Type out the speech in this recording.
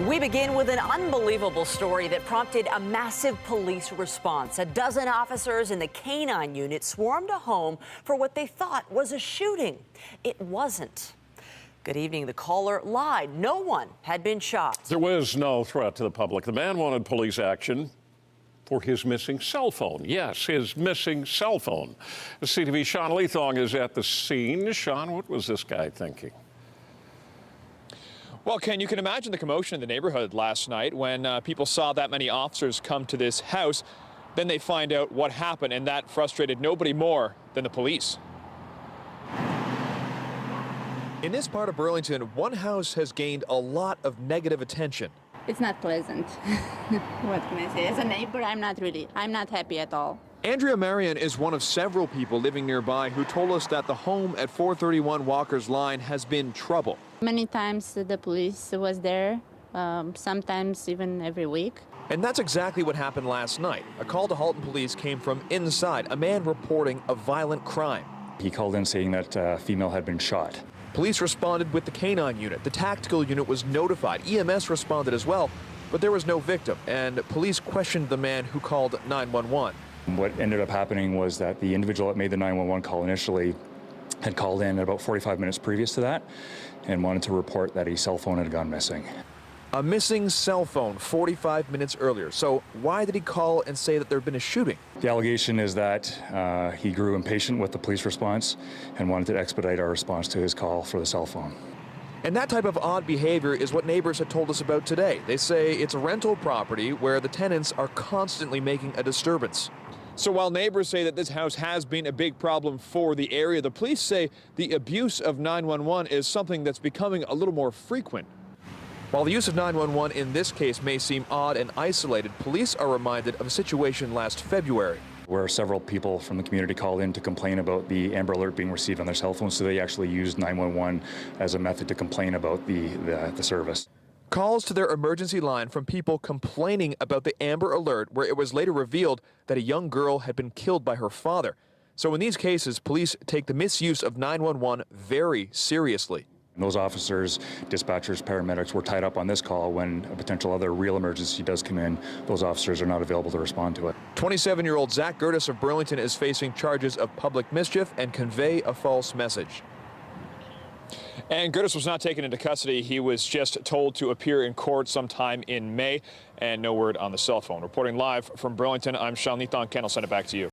We begin with an unbelievable story that prompted a massive police response. A dozen officers in the K-9 unit swarmed a home for what they thought was a shooting. It wasn't. Good evening. The caller lied. No one had been shot. There was no threat to the public. The man wanted police action for his missing cell phone. Yes, his missing cell phone. The CTV's Sean Leathong is at the scene. Sean, what was this guy thinking? Well, Ken, you can imagine the commotion in the neighborhood last night when people saw that many officers come to this house. Then they find out what happened, and that frustrated nobody more than the police. In this part of Burlington, one house has gained a lot of negative attention. It's not pleasant. What can I say? As a neighbor, I'm not happy at all. Andrea Marion is one of several people living nearby who told us that the home at 431 Walker's Line has been trouble. Many times the police was there, sometimes even every week. And that's exactly what happened last night. A call to Halton police came from inside, a man reporting a violent crime. He called in saying that a female had been shot. Police responded with the K-9 unit. The tactical unit was notified. EMS responded as well, but there was no victim, and police questioned the man who called 911. What ended up happening was that the individual that made the 911 call initially had called in about 45 minutes previous to that and wanted to report that a cell phone had gone missing. A missing cell phone 45 minutes earlier. So why did he call and say that there had been a shooting? The allegation is that he grew impatient with the police response and wanted to expedite our response to his call for the cell phone. And that type of odd behavior is what neighbors had told us about today. They say it's a rental property where the tenants are constantly making a disturbance. So while neighbors say that this house has been a big problem for the area, the police say the abuse of 911 is something that's becoming a little more frequent. While the use of 911 in this case may seem odd and isolated, police are reminded of a situation last February, where several people from the community called in to complain about the Amber Alert being received on their cell phones, so they actually used 911 as a method to complain about the service. Calls to their emergency line from people complaining about the Amber Alert, where it was later revealed that a young girl had been killed by her father. So in these cases, police take the misuse of 911 very seriously. Those officers, dispatchers, paramedics were tied up on this call. When a potential other real emergency does come in, those officers are not available to respond to it. 27-year-old Zach Gertis of Burlington is facing charges of public mischief and convey a false message. And Gertis was not taken into custody. He was just told to appear in court sometime in May, and no word on the cell phone. Reporting live from Burlington, I'm Sean Leathong. Ken, I'll send it back to you.